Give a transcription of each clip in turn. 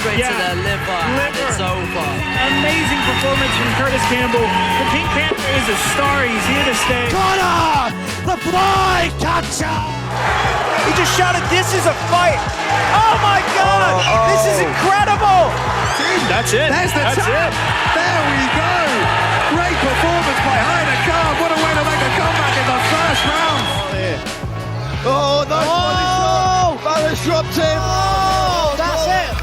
straight to the liver, and it's over. Amazing performance from Curtis Campbell. The Pink Panther is a star. He's here to stay. Connor, the fly catcher. He just shouted, "This is a fight!" Oh my God! This is incredible! That's it. There's the That's tap. it. There we go. Great performance by Heiner Khan. What a way to make a comeback in the first round. Oh, nice body shot. Balance dropped him. Oh, that's it.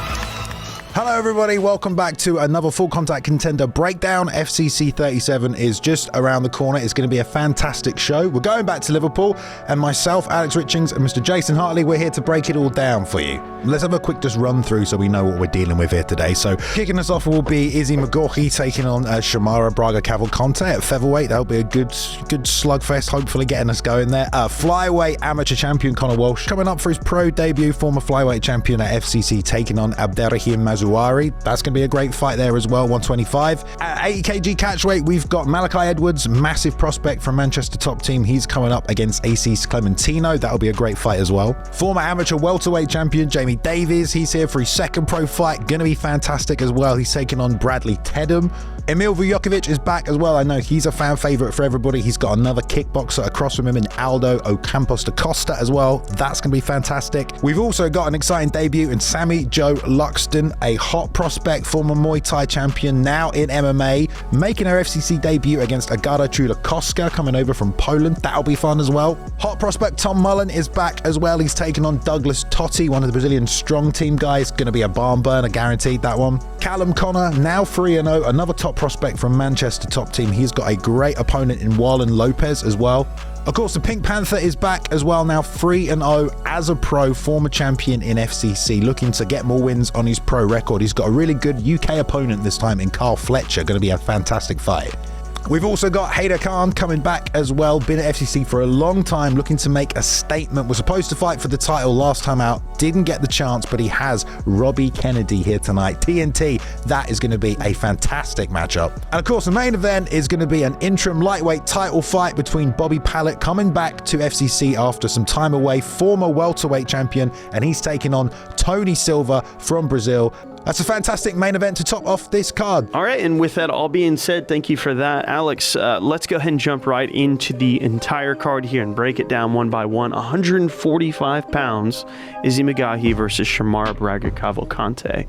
Hello everybody, welcome back to another Full Contact Contender Breakdown. FCC 37 is just around the corner. It's going to be a fantastic show. We're going back to Liverpool, and myself, Alex Richings, and Mr. Jason Hartley, we're here to break it all down for you. Let's have a quick just run through so we know what we're dealing with here today. So kicking us off will be Izzy taking on Shamara Braga Cavalcante at featherweight. That'll be a good slugfest, hopefully getting us going there. Flyweight amateur champion Connor Walsh coming up for his pro debut, former flyweight champion at FCC, taking on Abderrahim Mazari. That's going to be a great fight there as well, 125. At 80 kg catchweight, we've got Malachi Edwards, massive prospect from Manchester top team. He's coming up against AC's Clementino. That'll be a great fight as well. Former amateur welterweight champion Jamie Davies, he's here for his second pro fight. Going to be fantastic as well. He's taking on Bradley Tedm. Emil Vukovic is back as well. I know he's a fan favourite for everybody. He's got another kickboxer across from him in Aldo Ocampos de Costa as well. That's going to be fantastic. We've also got an exciting debut in Sammy Joe Luxon, a hot prospect, former Muay Thai champion, now in MMA, making her FCC debut against Agata Drecoasa, coming over from Poland. That'll be fun as well. Hot prospect Tom Mullen is back as well. He's taking on Douglas Totty, one of the Brazilian strong team guys. Going to be a barn burner, guaranteed that one. Callum Connor, now 3-0, another top prospect from Manchester top team. He's got a great opponent in Walsh Lopez as well. Of course, the Pink Panther is back as well, now 3-0 as a pro, former champion in FCC, looking to get more wins on his pro record. He's got a really good UK opponent this time in Fletcher. Going to be a fantastic fight. We've also got Heiner Khan coming back as well. Been at FCC for a long time, looking to make a statement. Was supposed to fight for the title last time out. Didn't get the chance, but he has Robbie Kennedy here tonight. TNT, that is going to be a fantastic matchup. And of course, the main event is going to be an interim lightweight title fight between Bobby Pallet, coming back to FCC after some time away, former welterweight champion, and he's taking on Tony Silva from Brazil. That's a fantastic main event to top off this card. All right, and with that all being said, thank you for that, Alex. Let's go ahead and jump right into the entire card here and break it down one by one. 145 pounds, Izzy Magahi versus Shamara Braga Cavalcante.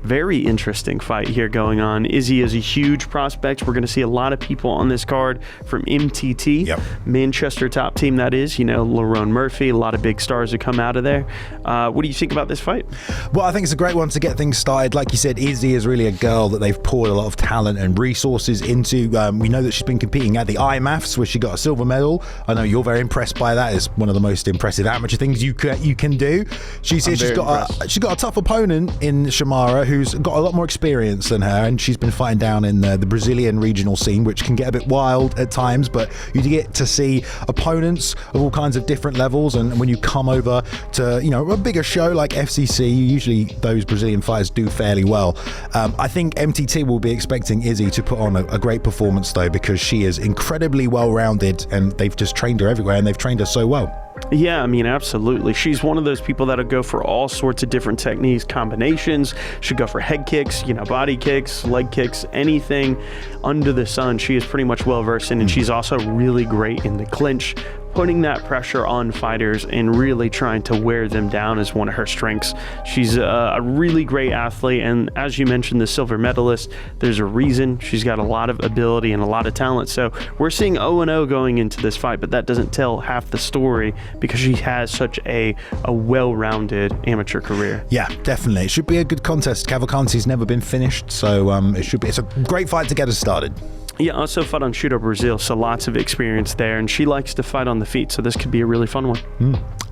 Very interesting fight here going on. Izzy is a huge prospect. We're going to see a lot of people on this card from MTT, Manchester top team, that is. You know, Lerone Murphy, a lot of big stars that come out of there. What do you think about this fight? Well, I think it's a great one to get things started. Like you said, Izzy is really a girl that they've poured a lot of talent and resources into. We know that she's been competing at the IMAFs, where she got a silver medal. I know you're very impressed by that. It's one of the most impressive amateur things you can do. She's got a tough opponent in Shamara, who's got a lot more experience than her, and she's been fighting down in the Brazilian regional scene, which can get a bit wild at times, but you get to see opponents of all kinds of different levels. And when you come over to, you know, a bigger show like FCC, usually those Brazilian fighters do fairly well. I think MTT will be expecting Izzy to put on a great performance though, because she is incredibly well-rounded, and they've just trained her everywhere, and they've trained her so well. Yeah, I mean, absolutely. She's one of those people that'll go for all sorts of different techniques, combinations. She'll go for head kicks, you know, body kicks, leg kicks, anything under the sun. She is pretty much well-versed in, and she's also really great in the clinch. Putting that pressure on fighters and really trying to wear them down is one of her strengths. She's a really great athlete, and as you mentioned, the silver medalist, there's a reason. She's got a lot of ability and a lot of talent. So we're seeing 0-0 going into this fight, but that doesn't tell half the story because she has such a well-rounded amateur career. Yeah, definitely. It should be a good contest. Cavalcante's never been finished, so it's a great fight to get us started. Yeah, also fought on Shooto Brazil, so lots of experience there, and she likes to fight on the feet, so this could be a really fun one.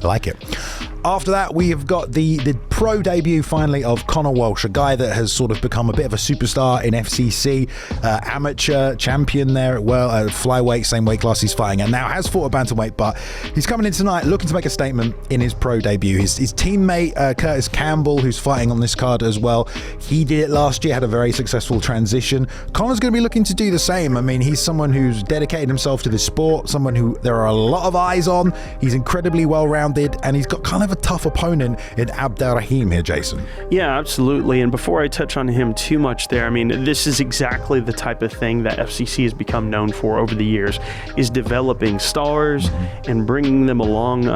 I like it. After that, we have got the pro debut finally of Connor Walsh, a guy that has sort of become a bit of a superstar in FCC, amateur champion there at flyweight, same weight class he's fighting at now, has fought a bantamweight, but he's coming in tonight looking to make a statement in his pro debut. His teammate Curtis Campbell, who's fighting on this card as well, he did it last year, had a very successful transition. Connor's going to be looking to do the same. I mean, he's someone who's dedicated himself to this sport, someone who there are a lot of eyes on. He's incredibly well-rounded well-rounded, and he's got kind of a tough opponent in Abdelrahim here, Jason. Yeah, absolutely. And before I touch on him too much there, I mean, this is exactly the type of thing that FCC has become known for over the years, is developing stars and bringing them along.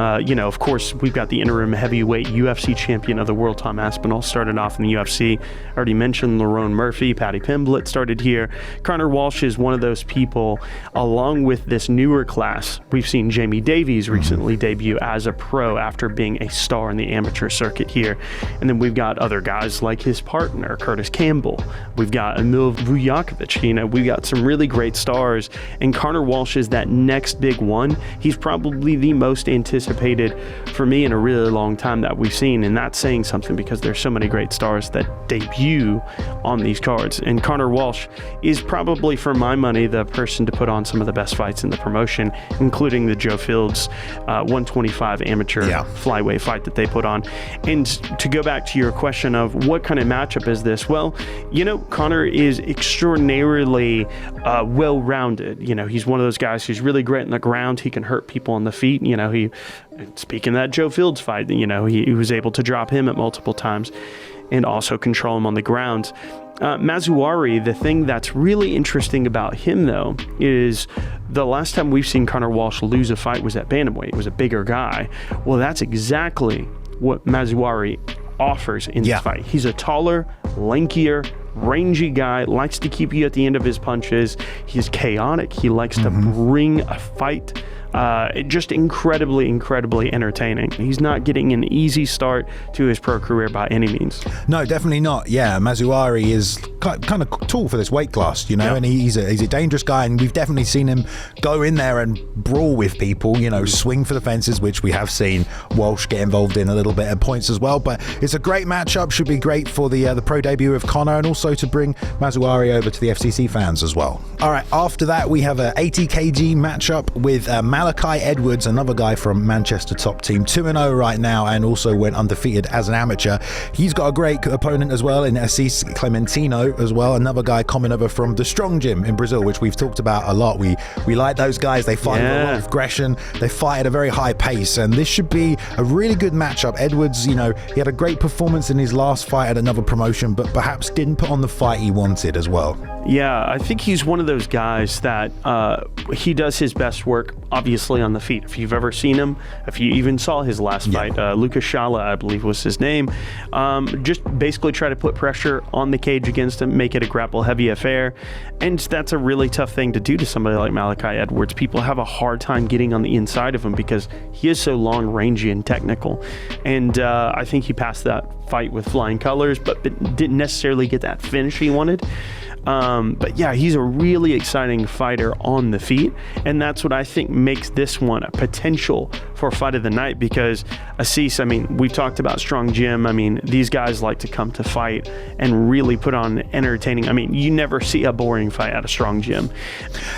Of course, we've got the interim heavyweight UFC champion of the world, Tom Aspinall, started off in the UFC. I already mentioned Lerone Murphy, Paddy Pimblett started here. Connor Walsh is one of those people, along with this newer class. We've seen Jamie Davies recently debut as a pro after being a star in the amateur circuit here. And then we've got other guys like his partner, Curtis Campbell. We've got Emil Vukovic. We've got some really great stars. And Connor Walsh is that next big one. He's probably the most anticipated for me in a really long time that we've seen. And that's saying something because there's so many great stars that debut on these cards. And Connor Walsh is probably, for my money, the person to put on some of the best fights in the promotion, including the Joe Fields 125 amateur flyweight fight that they put on. And to go back to your question of what kind of matchup is this? Well, Connor is extraordinarily well-rounded. He's one of those guys who's really great on the ground. He can hurt people on the feet. Speaking of that Joe Fields fight, he was able to drop him at multiple times and also control him on the ground. Mazari, the thing that's really interesting about him, though, is the last time we've seen Connor Walsh lose a fight was at bantamweight. It was a bigger guy. Well, that's exactly what Mazari offers in this fight. He's a taller, lankier, rangy guy, likes to keep you at the end of his punches. He's chaotic. He likes to bring a fight. Just incredibly entertaining. He's not getting an easy start to his pro career by any means. No, definitely not. Yeah, Mazari is kind of tall for this weight class, and he's a dangerous guy, and we've definitely seen him go in there and brawl with people, swing for the fences, which we have seen Walsh get involved in a little bit at points as well. But it's a great matchup, should be great for the pro debut of Connor, and also to bring Mazari over to the FCC fans as well. All right, after that we have a 80 kg matchup with Malachi Edwards, another guy from Manchester top team, 2-0 right now, and also went undefeated as an amateur. He's got a great opponent as well in Assis Clementino as well, another guy coming over from the Strong Gym in Brazil, which we've talked about a lot. We like those guys. They fight with a lot of aggression. They fight at a very high pace, and this should be a really good matchup. Edwards, he had a great performance in his last fight at another promotion, but perhaps didn't put on the fight he wanted as well. Yeah, I think he's one of those guys that he does his best work, obviously, on the feet. If you've ever seen him, if you even saw his last fight, Lucas Shala, I believe was his name, just basically try to put pressure on the cage against him, make it a grapple-heavy affair, and that's a really tough thing to do to somebody like Malachi Edwards. People have a hard time getting on the inside of him because he is so long, rangy, and technical, and I think he passed that fight with flying colors, but didn't necessarily get that finish he wanted. But yeah, he's a really exciting fighter on the feet, and that's what I think makes this one a potential for fight of the night, because Assis, we've talked about Strong Gym. These guys like to come to fight and really put on entertaining. You never see a boring fight at a Strong Gym.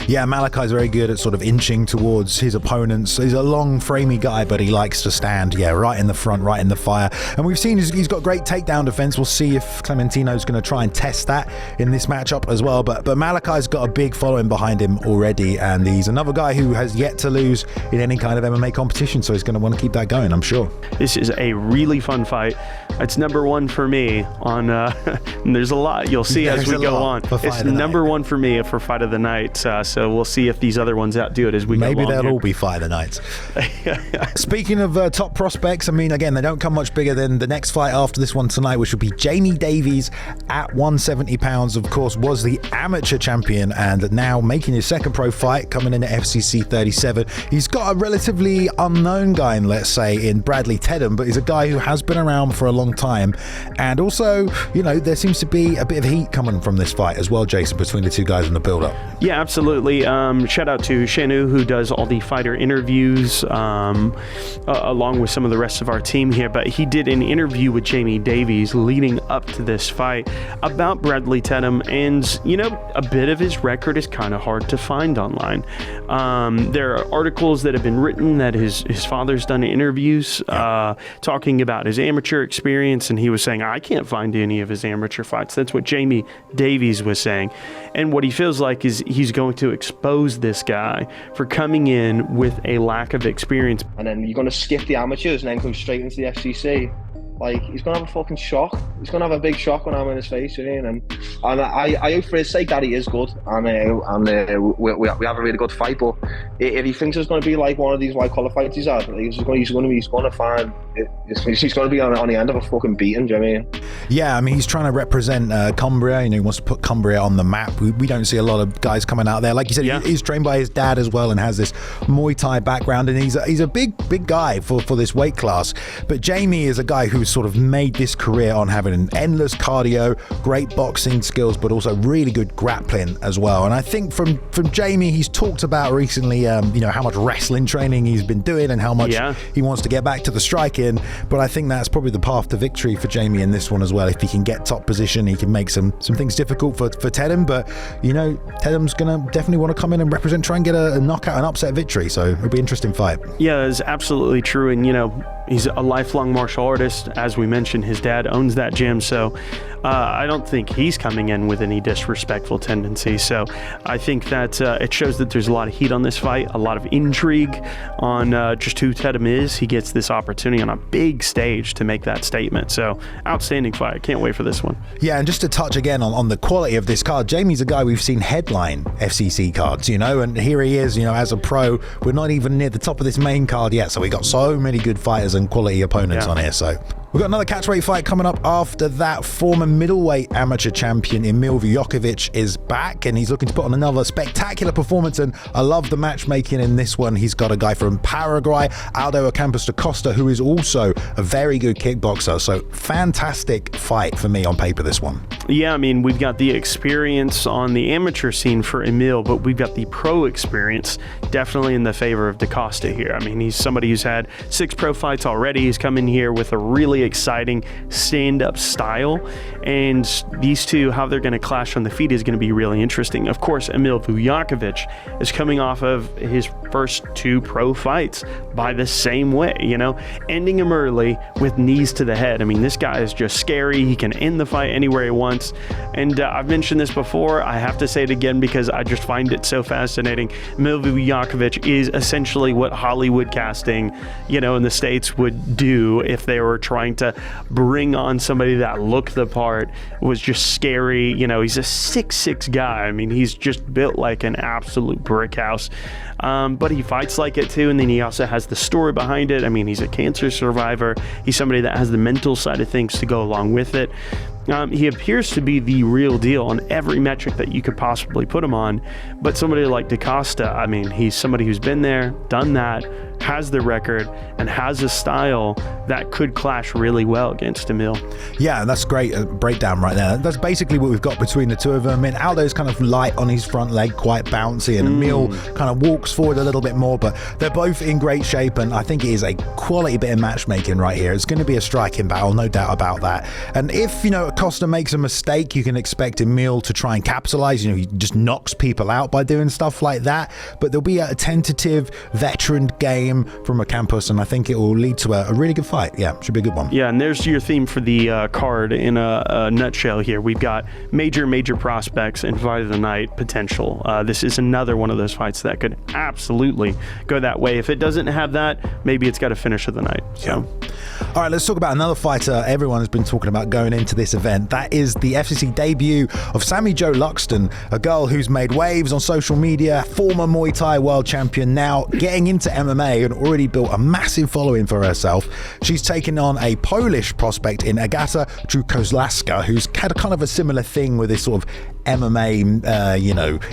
Yeah, Malachi's very good at sort of inching towards his opponents. He's a long, framey guy, but he likes to stand, right in the front, right in the fire. And we've seen he's got great takedown defense. We'll see if Clementino's going to try and test that in this matchup as well. But Malachi's got a big following behind him already, and he's another guy who has yet to lose in any kind of MMA competition, so he's going to want to keep that going, I'm sure. This is a really fun fight. It's number one for me on and there's a lot you'll see as we go on. It's number one for me for fight of the night, so we'll see if these other ones outdo it as we go along. Maybe they'll here. all be fight of the nights. Speaking of top prospects, again, they don't come much bigger than the next fight after this one tonight, which will be Jamie Davies at 170 pounds. Of course, was the amateur champion, and now making his second pro fight, coming in at FCC 37. He's got a relatively unknown guy, let's say, in Bradley Tedm, but he's a guy who has been around for a long time, and also, there seems to be a bit of heat coming from this fight as well, Jason, between the two guys in the build-up. Yeah, absolutely. Shout out to Shanu, who does all the fighter interviews along with some of the rest of our team here, but he did an interview with Jamie Davies leading up to this fight about Bradley Tedm, and a bit of his record is kind of hard to find online. There are articles that have been written that his his father's done interviews talking about his amateur experience, and he was saying, I can't find any of his amateur fights. That's what Jamie Davies was saying. And what he feels like is he's going to expose this guy for coming in with a lack of experience. And then you're going to skip the amateurs and then come straight into the FCC. Like, he's going to have a fucking shock. He's going to have a big shock when I'm in his face, you know. And I hope for his sake that he is good. And we have a really good fight. But if he thinks it's going to be like one of these white collar fights he's had, he's going to find he's going to be on the end of a fucking beating. Do you know what I mean? Yeah, I mean, he's trying to represent Cumbria. You know, he wants to put Cumbria on the map. We don't see a lot of guys coming out there. Like you said, he's trained by his dad as well and has this Muay Thai background. And he's a big guy for this weight class. But Jamie is a guy who's sort of made this career on having an endless cardio, great boxing skills, but also really good grappling as well. And I think from Jamie, he's talked about recently, how much wrestling training he's been doing and how much he wants to get back to the striking. But I think that's probably the path to victory for Jamie in this one as well. If he can get top position, he can make some things difficult for Tedm. But Tedm's gonna definitely want to come in and represent, try and get a knockout, an upset victory. So it'll be an interesting fight. Yeah, it's absolutely true. And he's a lifelong martial artist. As we mentioned, his dad owns that gym, so I don't think he's coming in with any disrespectful tendencies. So I think that it shows that there's a lot of heat on this fight, a lot of intrigue on just who Tedm is. He gets this opportunity on a big stage to make that statement. So outstanding fight. Can't wait for this one. Yeah, and just to touch again on the quality of this card, Jamie's a guy we've seen headline FCC cards, and here he is, as a pro. We're not even near the top of this main card yet, so we got so many good fighters and quality opponents on here. So we've got another catchweight fight coming up after that. Former middleweight amateur champion Emil Vukovic is back, and he's looking to put on another spectacular performance, and I love the matchmaking in this one. He's got a guy from Paraguay, Aldo Campos de Costa, who is also a very good kickboxer. So fantastic fight for me on paper, this one. Yeah, I mean, we've got the experience on the amateur scene for Emil, but we've got the pro experience definitely in the favor of De Costa here. I mean, he's somebody who's had 6 pro fights already. He's come in here with a really exciting stand-up style, and these two, how they're going to clash on the feet is going to be really interesting. Of course, Emil Vukovic is coming off of his first 2 pro fights by the same way, ending him early with knees to the head. I mean, this guy is just scary. He can end the fight anywhere he wants, and I've mentioned this before. I have to say it again because I just find it so fascinating. Emil Vukovic is essentially what Hollywood casting, in the States would do if they were trying to bring on somebody that looked the part, was just scary. He's a 6'6" guy. I mean, he's just built like an absolute brick house. But he fights like it too, and then he also has the story behind it. I mean, he's a cancer survivor. He's somebody that has the mental side of things to go along with it. He appears to be the real deal on every metric that you could possibly put him on. But somebody like De Costa, I mean, he's somebody who's been there, done that, has the record, and has a style that could clash really well against Emil. Yeah, that's great breakdown right there. That's basically what we've got between the two of them. I mean, Aldo's kind of light on his front leg, quite bouncy, and Emil kind of walks forward a little bit more, but they're both in great shape, and I think it is a quality bit of matchmaking right here. It's going to be a striking battle, no doubt about that. And if, Costa makes a mistake, you can expect Emil to try and capitalize. He just knocks people out by doing stuff like that, but there'll be a tentative veteran game from a Campos, and I think it will lead to a really good fight. Yeah, should be a good one. Yeah, and there's your theme for the card in a nutshell here. We've got major prospects and fight of the night potential. This is another one of those fights that could absolutely go that way. If it doesn't have that, maybe it's got a finish of the night. So, all right, let's talk about another fighter everyone has been talking about going into this event. That is the FCC debut of Sammy Jo Luxon, a girl who's made waves on social media, former Muay Thai world champion, now getting into MMA and already built a massive following for herself. She's taken on a Polish prospect in Agata Drecoasa, who's had a kind of a similar thing with this sort of MMA,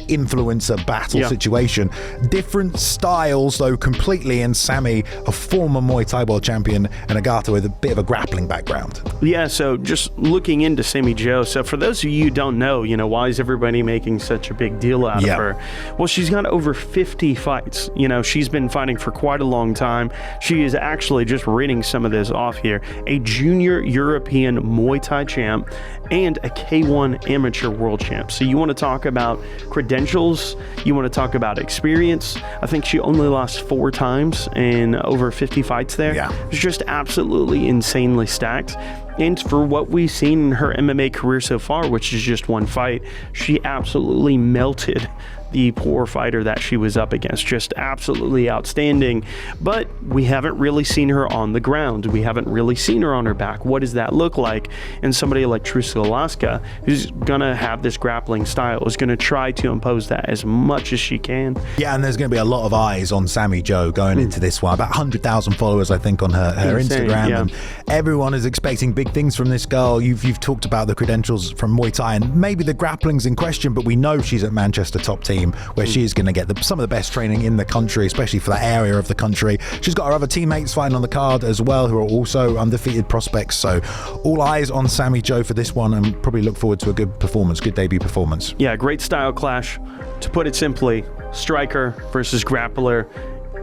influencer battle situation. Different styles, though, completely. And Sammy, a former Muay Thai world champion, and Agata with a bit of a grappling background. Yeah, so just looking into Sammy Jo. So for those of you who don't know, why is everybody making such a big deal out of her? Well, she's got over 50 fights. She's been fighting for quite quite a long time. She is actually, just reading some of this off here, a junior European Muay Thai champ and a K1 amateur world champ. So you want to talk about credentials, you want to talk about experience. I think she only lost 4 times in over 50 fights there. Yeah. It's just absolutely insanely stacked. And for what we've seen in her MMA career so far, which is just one fight, she absolutely melted the poor fighter that she was up against. Just absolutely outstanding. But we haven't really seen her on the ground. We haven't really seen her on her back. What does that look like? And somebody like Drecoasa, who's gonna have this grappling style, is gonna try to impose that as much as she can. Yeah, and there's going to be a lot of eyes on Sammy Joe going into this one. About 100,000 followers, I think, on her Insane, Instagram. yeah. And everyone is expecting big things from this girl. You've talked about the credentials from Muay Thai and maybe the grappling's in question, but we know she's at Manchester top team, where she is going to get some of the best training in the country, especially for that area of the country. She's got her other teammates fighting on the card as well, who are also undefeated prospects. So all eyes on Sammy Joe for this one, and probably look forward to a good performance, good debut performance. Yeah, great style clash. To put it simply, striker versus grappler.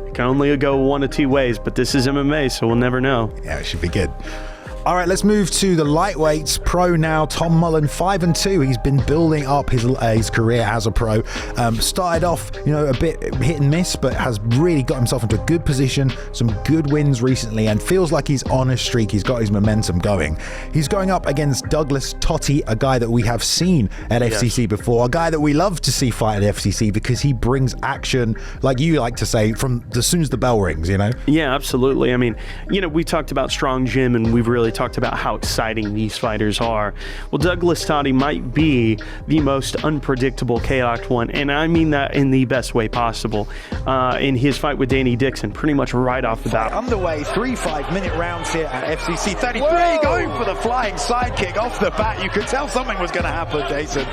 It can only go one of 2 ways, but this is MMA, so we'll never know. Yeah, it should be good. All right, let's move to the lightweights. Pro now, Tom Mullen, 5-2. He's been building up his career as a pro. Started off, a bit hit and miss, but has really got himself into a good position. Some good wins recently, and feels like he's on a streak. He's got his momentum going. He's going up against Douglas Totty, a guy that we have seen at FCC before, a guy that we love to see fight at FCC because he brings action, like you like to say, from as soon as the bell rings. Yeah, absolutely. I mean, we talked about strong gym, and we've really talked about how exciting these fighters are. Well, Douglas Totty might be the most unpredictable chaotic one, and I mean that in the best way possible. In his fight with Danny Dixon, pretty much right off the bat. Underway, 3 5-minute rounds here at FCC 33. Whoa! Going for the flying sidekick off the bat. You could tell something was going to happen, Jason.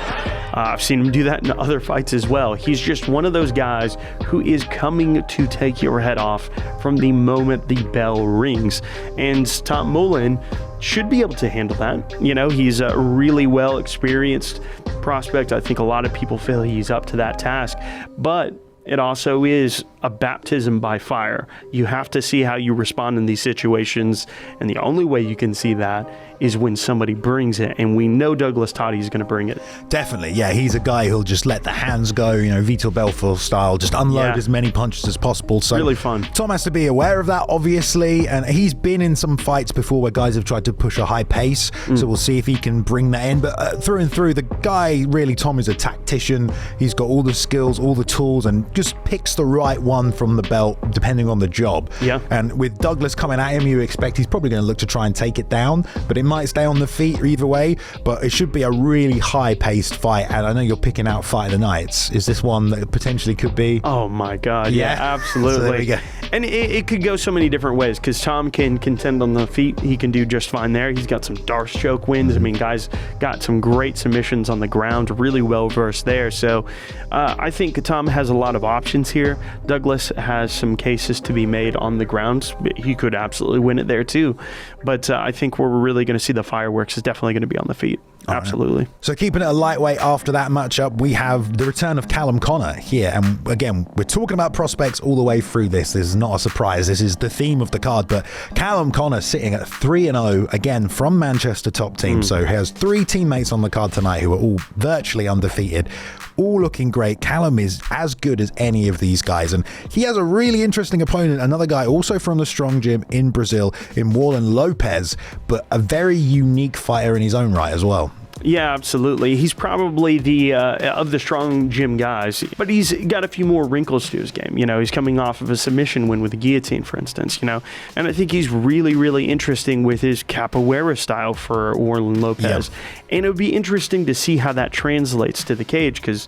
I've seen him do that in other fights as well. He's just one of those guys who is coming to take your head off from the moment the bell rings. And Tom Mullen should be able to handle that. He's a really well experienced prospect. I think a lot of people feel he's up to that task, but it also is a baptism by fire. You have to see how you respond in these situations, and the only way you can see that is when somebody brings it, and we know Douglas Totty is going to bring it. Definitely, yeah. He's a guy who'll just let the hands go, Vitor Belfort style, just unload as many punches as possible. So really fun. Tom has to be aware of that, obviously, and he's been in some fights before where guys have tried to push a high pace, so we'll see if he can bring that in. But through and through, the guy, really, Tom, is a tactician. He's got all the skills, all the tools, and just picks the right one from the belt, depending on the job. Yeah. And with Douglas coming at him, you expect he's probably going to look to try and take it down, but it might stay on the feet either way. But it should be a really high-paced fight, and I know you're picking out Fight of the Nights. Is this one that potentially could be? Oh my God, yeah, absolutely. So there we go. And it could go so many different ways, because Tom can contend on the feet. He can do just fine there. He's got some Darce choke wins. I mean, guys got some great submissions on the ground, really well versed there. So I think Tom has a lot of options here. Douglas has some cases to be made on the ground. He could absolutely win it there too. But I think where we're really going to see the fireworks is definitely going to be on the feet. Absolutely. So keeping it a lightweight after that matchup, we have the return of Callum Connor here. And again, we're talking about prospects all the way through this. This is not a surprise. This is the theme of the card. But Callum Connor sitting at 3-0, again, from Manchester top team. So he has 3 teammates on the card tonight who are all virtually undefeated, all looking great. Callum is as good as any of these guys. And he has a really interesting opponent, another guy also from the strong gym in Brazil, in Walsh Lopez, but a very unique fighter in his own right as well. Yeah, absolutely. He's probably the of the strong gym guys, but he's got a few more wrinkles to his game. He's coming off of a submission win with the guillotine, for instance, and I think he's really, really interesting with his capoeira style for Walsh Lopez. Yeah. And it would be interesting to see how that translates to the cage, because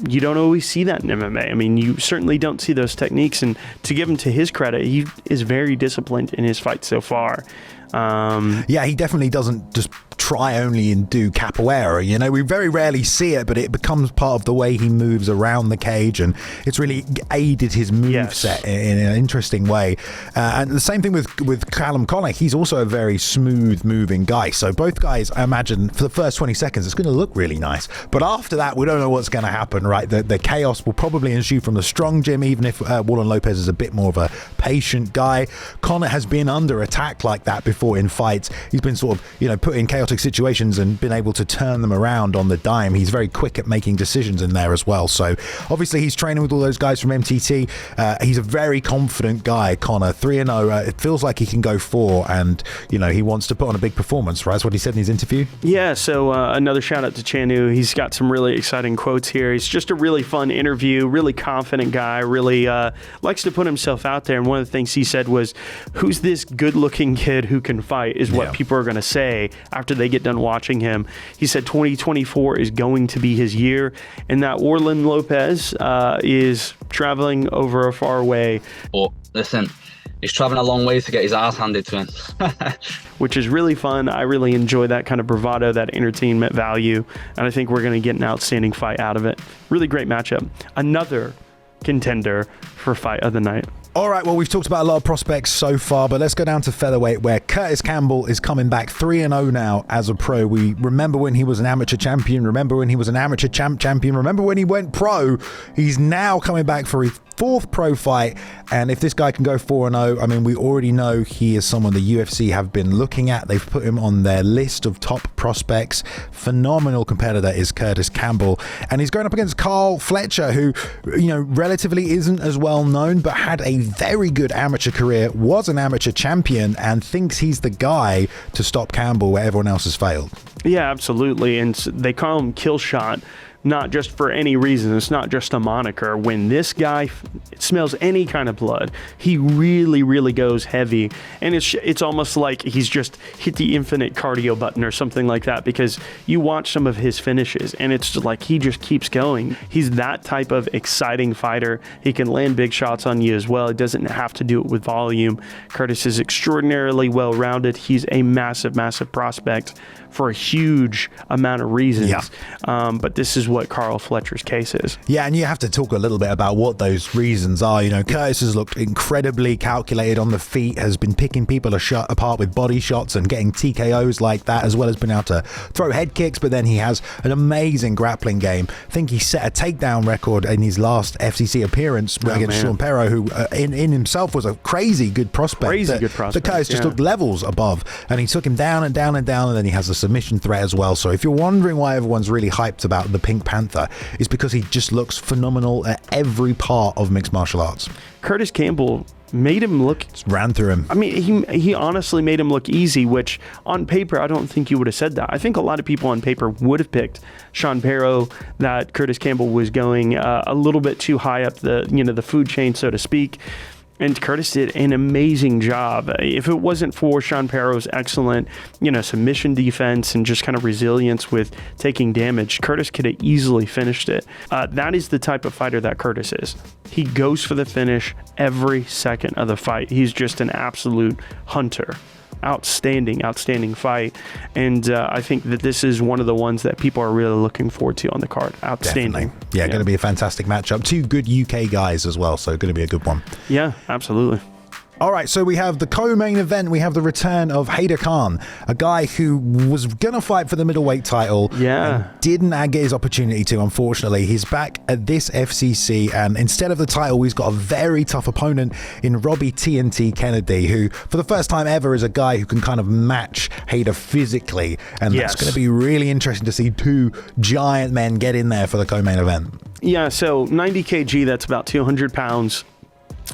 you don't always see that in MMA. I mean, you certainly don't see those techniques, and to give him to his credit, he is very disciplined in his fight so far. Yeah, he definitely doesn't just try only and do capoeira. You know, we very rarely see it, but it becomes part of the way he moves around the cage, and it's really aided his move set in an interesting way. And the same thing with Callum Connick. He's also a very smooth moving guy. So both guys, I imagine, for the first 20 seconds, it's going to look really nice. But after that, we don't know what's going to happen, right? The chaos will probably ensue from the strong gym, even if Wallen Lopez is a bit more of a patient guy. Connick has been under attack like that before in fights. He's been sort of, you know, put in chaotic situations and been able to turn them around on the dime. He's very quick at making decisions in there as well. So obviously he's training with all those guys from MTT. He's a very confident guy, Connor. 3-0. It feels like he can go 4, and you know, he wants to put on a big performance, right? That's what he said in his interview. Yeah, so another shout out to Chanu. He's got some really exciting quotes here. He's just a really fun interview, really confident guy, really likes to put himself out there. And one of the things he said was, who's this good looking kid who can fight, is what people are going to say after they get done watching him. He said 2024 is going to be his year, and that Wallen Lopez is traveling over a far way. But listen, he's traveling a long way to get his ass handed to him. Which is really fun. I really enjoy that kind of bravado, that entertainment value, and I think we're going to get an outstanding fight out of it. Really great matchup. Another contender for fight of the night. All right, well, we've talked about a lot of prospects so far, but let's go down to featherweight, where Curtis Campbell is coming back 3-0 now as a pro. We remember when he was an amateur champion, remember when he was an amateur champion, remember when he went pro. He's now coming back for his 4th pro fight, and if this guy can go 4-0, I mean, we already know he is someone the UFC have been looking at. They've put him on their list of top prospects. Phenomenal competitor is Curtis Campbell, and he's going up against Carl Fletcher, who, you know, relatively isn't as well known, but had a very good amateur career, was an amateur champion, and thinks he's the guy to stop Campbell where everyone else has failed. Yeah, absolutely, and they call him Kill Shot. Not just for any reason. It's not just a moniker. When this guy smells any kind of blood, he really, really goes heavy. And it's almost like he's just hit the infinite cardio button or something like that, because you watch some of his finishes and it's like he just keeps going. He's that type of exciting fighter. He can land big shots on you as well. He doesn't have to do it with volume. Curtis is extraordinarily well-rounded. He's a massive, massive prospect for a huge amount of reasons. Yeah. But this is what Carl Fletcher's case is. Yeah, and you have to talk a little bit about what those reasons are. You know, Curtis has looked incredibly calculated on the feet, has been picking people apart with body shots and getting TKOs like that, as well as being able to throw head kicks, but then he has an amazing grappling game. I think he set a takedown record in his last FCC appearance against Sean Perro, who in himself was a crazy good prospect. Good prospect. So Curtis just looked levels above, and he took him down and down and down, and then he has a submission threat as well. So if you're wondering why everyone's really hyped about the Pink Panther, it's because he just looks phenomenal at every part of mixed martial arts. Curtis Campbell made him look... ran through him. I mean, he honestly made him look easy, which on paper, I don't think you would have said that. I think a lot of people on paper would have picked Sean Perro, that Curtis Campbell was going a little bit too high up the food chain, so to speak. And Curtis did an amazing job. If it wasn't for Sean Perro's excellent, submission defense and just kind of resilience with taking damage, Curtis could have easily finished it. That is the type of fighter that Curtis is. He goes for the finish every second of the fight. He's just an absolute hunter. Outstanding fight, and I think that this is one of the ones that people are really looking forward to on the card. Outstanding. Yeah, going to be a fantastic matchup. 2 good UK guys as well, so going to be a good one. Yeah, absolutely. All right, so we have the co-main event. We have the return of Haider Khan, a guy who was going to fight for the middleweight title. Yeah. And didn't get his opportunity to, unfortunately. He's back at this FCC, and instead of the title, he's got a very tough opponent in Robbie TNT Kennedy, who, for the first time ever, is a guy who can kind of match Haider physically. And that's going to be really interesting to see 2 giant men get in there for the co-main event. Yeah, so 90 kg, that's about 200 pounds.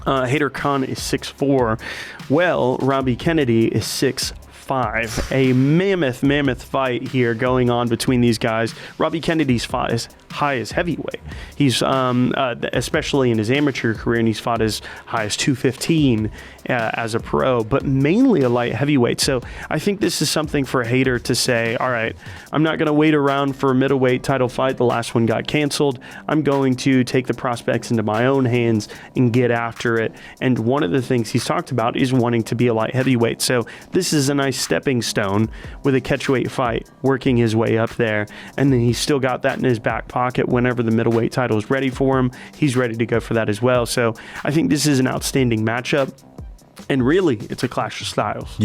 Haider Khan is 6'4". Well, Robbie Kennedy is 6'5". A mammoth fight here going on between these guys. Robbie Kennedy's is high as heavyweight. He's especially in his amateur career, and he's fought as high as 215 as a pro, but mainly a light heavyweight. So I think this is something for Hayter to say, all right, I'm not going to wait around for a middleweight title fight. The last one got canceled. I'm going to take the prospects into my own hands and get after it. And one of the things he's talked about is wanting to be a light heavyweight. So this is a nice stepping stone with a catchweight fight, working his way up there. And then he's still got that in his back pocket. Whenever the middleweight title is ready for him, he's ready to go for that as well. So I think this is an outstanding matchup. And really, it's a clash of styles.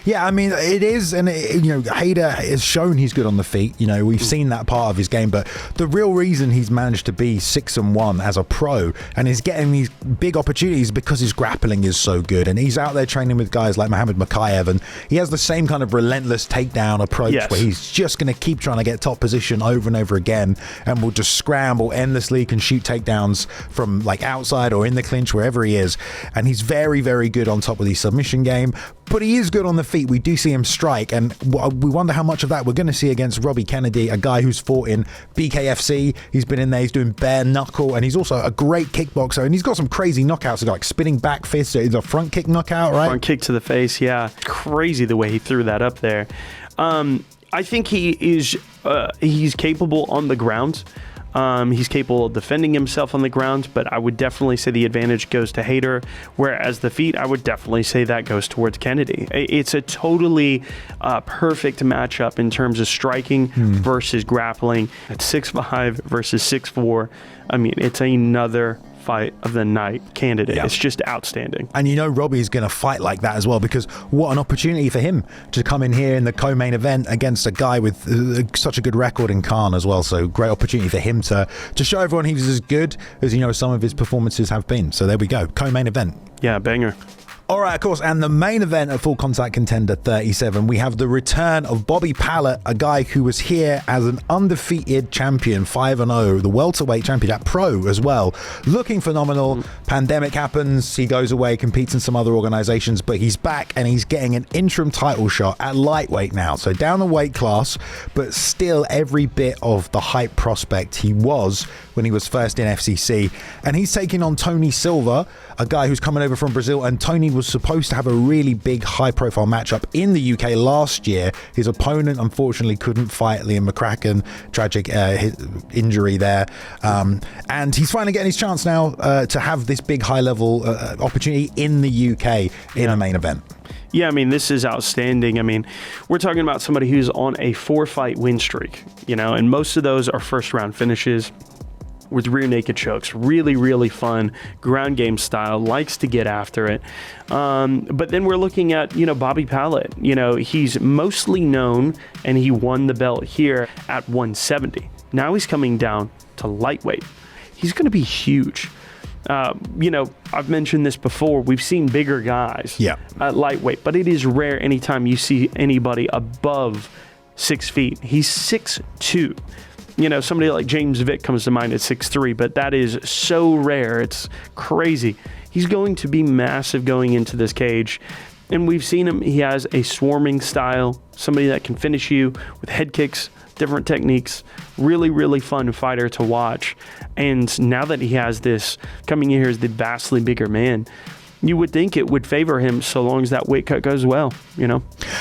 Yeah, I mean, it is, and Hayter has shown he's good on the feet. We've seen that part of his game, but the real reason he's managed to be 6-1 as a pro and is getting these big opportunities because his grappling is so good, and he's out there training with guys like Muhammad Makayev, and he has the same kind of relentless takedown approach where he's just going to keep trying to get top position over and over again, and will just scramble endlessly, can shoot takedowns from like outside or in the clinch, wherever he is, and he's very, very good on top of the submission game. But he is good on the feet. We do see him strike, and we wonder how much of that we're going to see against Robbie Kennedy, a guy who's fought in BKFC. He's been in there, he's doing bare knuckle, and he's also a great kickboxer, and he's got some crazy knockouts, like spinning back fist. It's a front kick knockout, right? Front kick to the face, yeah. Crazy the way he threw that up there. I think he's capable on the ground. He's capable of defending himself on the ground, but I would definitely say the advantage goes to Hayter, whereas the feet, I would definitely say that goes towards Kennedy. It's a totally perfect matchup in terms of striking versus grappling. At 6'5" versus 6'4", I mean, it's another fight of the night candidate. It's just outstanding. And Robbie's going to fight like that as well, because what an opportunity for him to come in here in the co-main event against a guy with such a good record in Khan as well. So great opportunity for him to show everyone he's as good as some of his performances have been. So there we go, co-main event. Yeah, banger. All right, of course, and the main event of Full Contact Contender 37, we have the return of Bobby Pallet, a guy who was here as an undefeated champion, 5-0, the welterweight champion at pro as well, looking phenomenal. Pandemic happens, he goes away, competes in some other organizations, but he's back and he's getting an interim title shot at lightweight now, so down the weight class, but still every bit of the hype prospect he was when he was first in FCC, and he's taking on Tony Silva, a guy who's coming over from Brazil, and Tony was supposed to have a really big high-profile matchup in the UK last year. His opponent, unfortunately, couldn't fight Liam McCracken. Tragic injury there. And he's finally getting his chance now to have this big high-level opportunity in the UK in a main event. Yeah, I mean, this is outstanding. I mean, we're talking about somebody who's on a 4-fight win streak, and most of those are first-round finishes with rear naked chokes. Really, really fun ground game style, likes to get after it. But then we're looking at, Bobby Pallet. He's mostly known, and he won the belt here at 170. Now he's coming down to lightweight. He's going to be huge. I've mentioned this before. We've seen bigger guys at lightweight, but it is rare anytime you see anybody above 6 feet. He's 6'2". Somebody like James Vick comes to mind at 6'3", but that is so rare. It's crazy. He's going to be massive going into this cage. And we've seen him. He has a swarming style, somebody that can finish you with head kicks, different techniques. Really, really fun fighter to watch. And now that he has this coming in here as the vastly bigger man, you would think it would favor him so long as that weight cut goes well,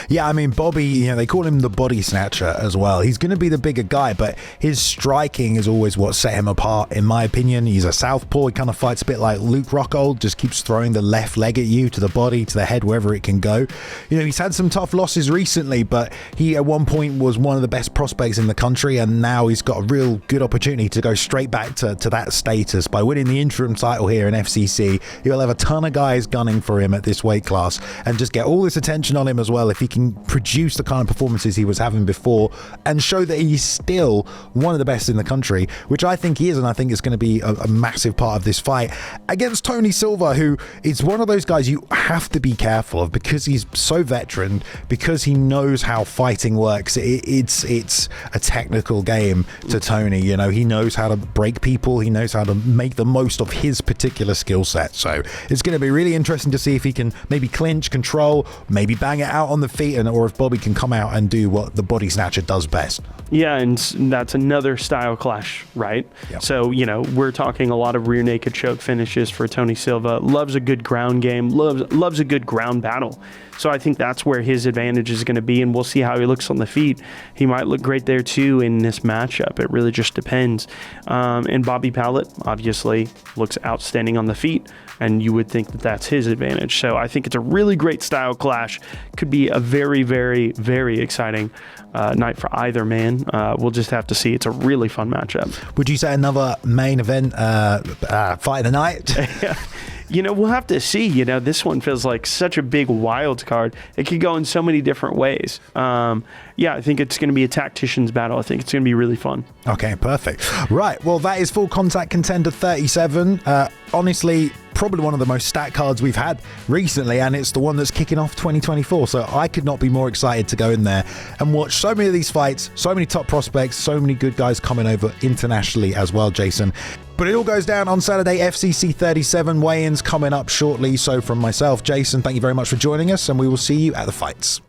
Yeah, I mean, Bobby, they call him the body snatcher as well. He's going to be the bigger guy, but his striking is always what set him apart, in my opinion. He's a southpaw. He kind of fights a bit like Luke Rockhold, just keeps throwing the left leg at you, to the body, to the head, wherever it can go. He's had some tough losses recently, but he at one point was one of the best prospects in the country, and now he's got a real good opportunity to go straight back to that status by winning the interim title here in FCC. He'll have a ton of guys gunning for him at this weight class and just get all this attention on him as well if he can produce the kind of performances he was having before and show that he's still one of the best in the country, which I think he is, and I think it's going to be a massive part of this fight against Tony Silva, who is one of those guys you have to be careful of because he's so veteran, because he knows how fighting works. It's a technical game to Tony. He knows how to break people, he knows how to make the most of his particular skill set, so it's going to be really interesting to see if he can maybe clinch, control, maybe bang it out on the feet, or if Bobby can come out and do what the body snatcher does best. Yeah, and that's another style clash, right? Yep. So, we're talking a lot of rear naked choke finishes for Tony Silva. Loves a good ground game, loves a good ground battle. So I think that's where his advantage is going to be, and we'll see how he looks on the feet. He might look great there too in this matchup. It really just depends. And Bobby Pallet obviously looks outstanding on the feet, and you would think that that's his advantage. So I think it's a really great style clash. Could be a very, very, very exciting night for either man. We'll just have to see. It's a really fun matchup. Would you say another main event fight of the night? We'll have to see. This one feels like such a big wild card. It could go in so many different ways. I think it's going to be a tactician's battle. I think it's going to be really fun. Okay, perfect. Right, well, that is Full Contact Contender 37. Honestly, probably one of the most stacked cards we've had recently, and it's the one that's kicking off 2024. So I could not be more excited to go in there and watch so many of these fights, so many top prospects, so many good guys coming over internationally as well, Jason. But it all goes down on Saturday. FCC 37 weigh-ins coming up shortly. So from myself, Jason, thank you very much for joining us, and we will see you at the fights.